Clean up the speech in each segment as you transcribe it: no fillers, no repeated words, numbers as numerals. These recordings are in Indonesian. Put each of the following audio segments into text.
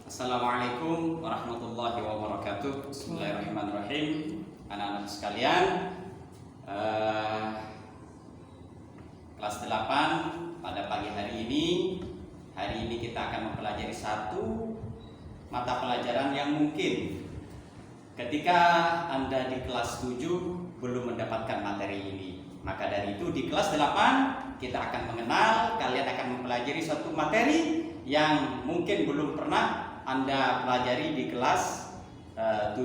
Assalamualaikum warahmatullahi wabarakatuh. Bismillahirrahmanirrahim. Anak-anak sekalian, kelas 8 pada pagi hari ini kita akan mempelajari satu mata pelajaran yang mungkin ketika Anda di kelas 7 belum mendapatkan materi ini. Maka dari itu di kelas 8 kita akan mengenal, kalian akan mempelajari suatu materi yang mungkin belum pernah Anda pelajari di kelas 7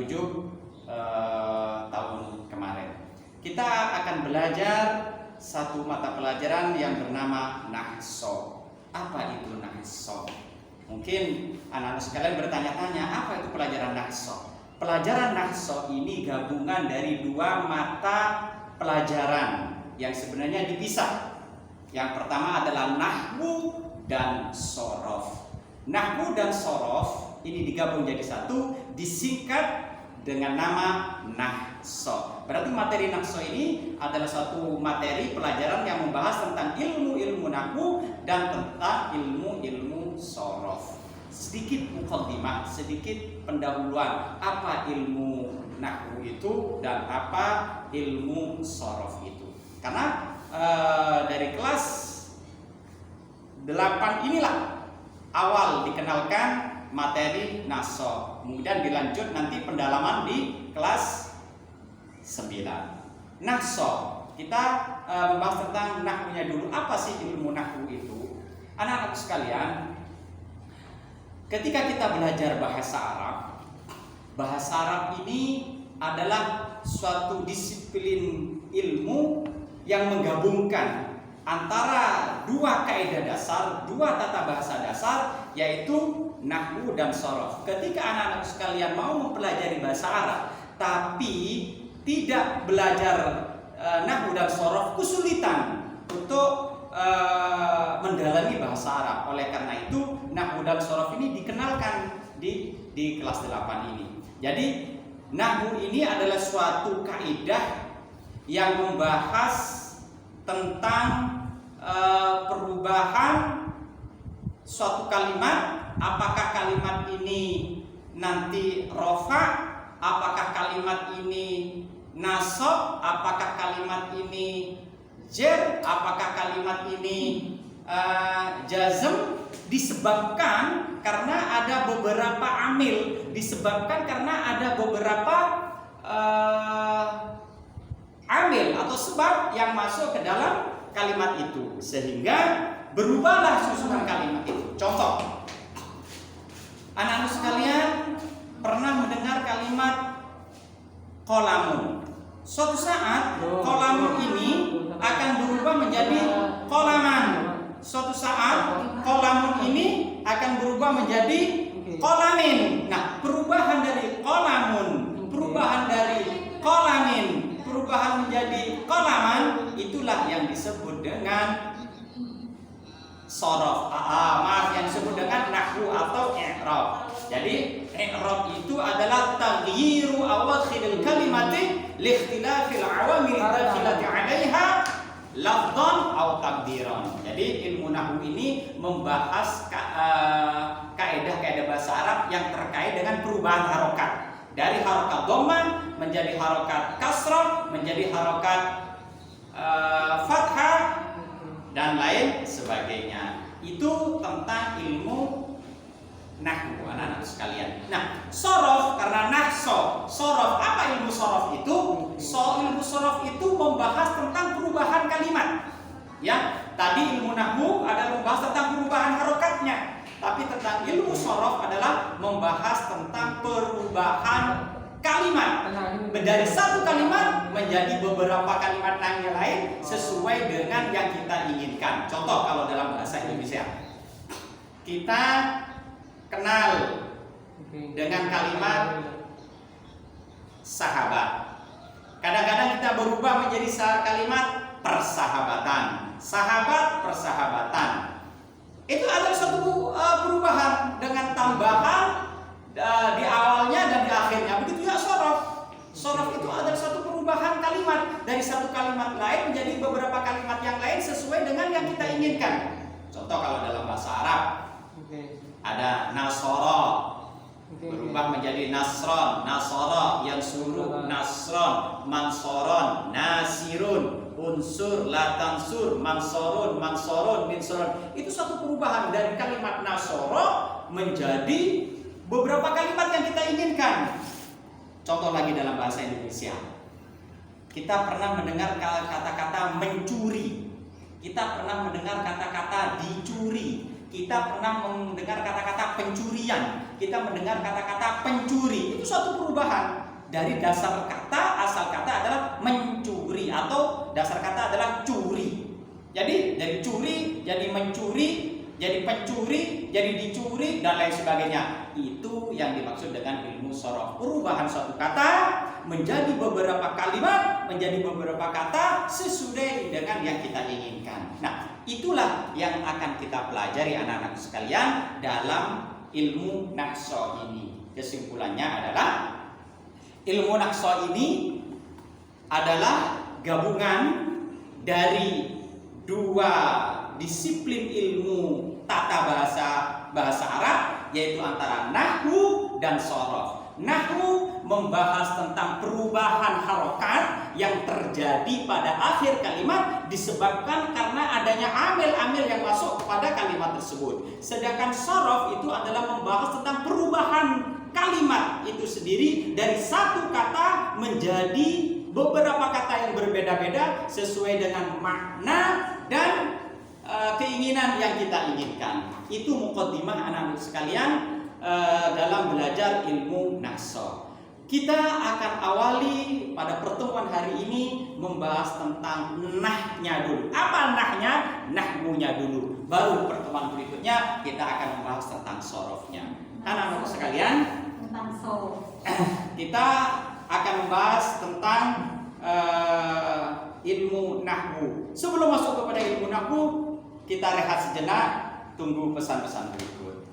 tahun kemarin. Kita akan belajar satu mata pelajaran yang bernama nahso. Apa itu nahso? Mungkin anak-anak sekalian bertanya-tanya, apa itu pelajaran nahso? Pelajaran nahso ini gabungan dari dua mata pelajaran yang sebenarnya dipisah. Yang pertama adalah nahwu dan sorof. Nahwu dan sorof ini digabung jadi satu, disingkat dengan nama nahso. Berarti materi nahso ini adalah suatu materi pelajaran yang membahas tentang ilmu-ilmu nahwu dan tentang ilmu-ilmu sorof. Sedikit muqaddimah, sedikit pendahuluan apa ilmu nahwu itu dan apa ilmu sorof itu. Karena dari kelas 8 inilah awal dikenalkan materi nahso, kemudian dilanjut nanti pendalaman di kelas 9. Nahso, kita membahas tentang nahwunya dulu. Apa sih ilmu nahwu itu? Anak-anak sekalian, ketika kita belajar bahasa Arab ini adalah suatu disiplin ilmu yang menggabungkan antara dua kaidah dasar, dua tata bahasa dasar, yaitu nahwu dan sorof. Ketika anak-anak sekalian mau mempelajari bahasa Arab tapi tidak belajar nahwu dan sorof, kesulitan untuk mendalami bahasa Arab. Oleh karena itu nahwu dan sorof ini dikenalkan di kelas 8 ini. Jadi nahwu ini adalah suatu kaidah yang membahas tentang perubahan suatu kalimat, apakah kalimat ini nanti rofa, apakah kalimat ini nasab, apakah kalimat ini jer, apakah kalimat ini jazm, disebabkan karena ada beberapa amil, disebabkan karena ada beberapa amil atau sebab yang masuk ke dalam kalimat itu, sehingga berubahlah susunan kalimat itu. Contoh, anak-anak sekalian pernah mendengar kalimat qolamun. Suatu saat qolamun ini akan berubah menjadi qolaman. Suatu saat qolamun ini akan berubah menjadi qolamin. Nah, perubahan dari qolamun, perubahan dari qolamin, perubahan menjadi qolaman, itulah yang disebut dengan sorof. Yang disebut dengan nahwu atau i'rab. Jadi i'rab itu adalah taghyiru awakhiril kalimati li ikhtilafil awamil dakhilati 'alaiha lafdhan aw taqdiran. Jadi ilmu nahwu ini membahas kaidah-kaidah bahasa Arab yang terkait dengan perubahan harokat dari harokat dhammah menjadi harokat kasrah, menjadi harokat fathah dan lain sebagainya. Itu tentang ilmu nahwu, anak-anak sekalian. Nah, sorof, karena nahso, sorof, apa ilmu sorof itu? Ilmu sorof itu membahas tentang perubahan kalimat. Ya, tadi ilmu nahwu adalah membahas tentang perubahan harokatnya, tapi tentang ilmu sorof adalah membahas tentang perubahan kalimat dari satu kalimat menjadi beberapa kalimat yang lain sesuai dengan yang kita inginkan. Contoh, kalau dalam bahasa Indonesia kita kenal dengan kalimat sahabat. Kadang-kadang kita berubah menjadi kalimat persahabatan. Sahabat, persahabatan. Itu adalah suatu perubahan dengan tambahan di awalnya dan di akhirnya. Begitu ya sorof. Sorof itu adalah suatu perubahan kalimat dari satu kalimat lain menjadi beberapa kalimat yang lain sesuai dengan yang kita inginkan. Contoh, kalau dalam bahasa Arab ada nasoro, berubah menjadi nasron, nasara, yansuru, nasron, mansoron, nasirun, unsur, latansur, mansorun, mansoron, minsoron. Itu satu perubahan dari kalimat nasoro menjadi beberapa kalimat yang kita inginkan. Contoh lagi dalam bahasa Indonesia, kita pernah mendengar kata-kata mencuri, kita pernah mendengar kata-kata dicuri, kita pernah mendengar kata-kata pencurian, kita mendengar kata-kata pencuri. Itu suatu perubahan dari dasar kata, asal kata adalah mencuri atau dasar kata adalah curi. Jadi dari curi jadi mencuri, jadi pencuri, jadi dicuri, dan lain sebagainya. Itu yang dimaksud dengan ilmu sorof. Perubahan suatu kata menjadi beberapa kalimat, menjadi beberapa kata sesuai dengan yang kita inginkan. Nah, itulah yang akan kita pelajari anak-anak sekalian dalam ilmu nahso ini. Kesimpulannya adalah ilmu nahso ini adalah gabungan dari dua disiplin ilmu tata bahasa Arab, yaitu antara nahwu dan sorof. Nahwu membahas tentang perubahan harokat yang terjadi pada akhir kalimat disebabkan karena adanya amil-amil yang masuk kepada kalimat tersebut. Sedangkan sorof itu adalah membahas tentang perubahan kalimat itu sendiri dari satu kata menjadi beberapa kata yang berbeda-beda sesuai dengan makna dan keinginan yang kita inginkan. Itu muqaddimah anak-anak sekalian dalam belajar ilmu nahso. Kita akan awali pada pertemuan hari ini membahas tentang nahnya dulu. Apa nahnya? Nahmunya dulu. Baru pertemuan berikutnya kita akan membahas tentang sorofnya. Anak-anak sekalian, tentang sorof. Kita akan membahas tentang ilmu nahwu. Sebelum masuk kepada ilmu nahwu, kita rehat sejenak, tunggu pesan-pesan berikut.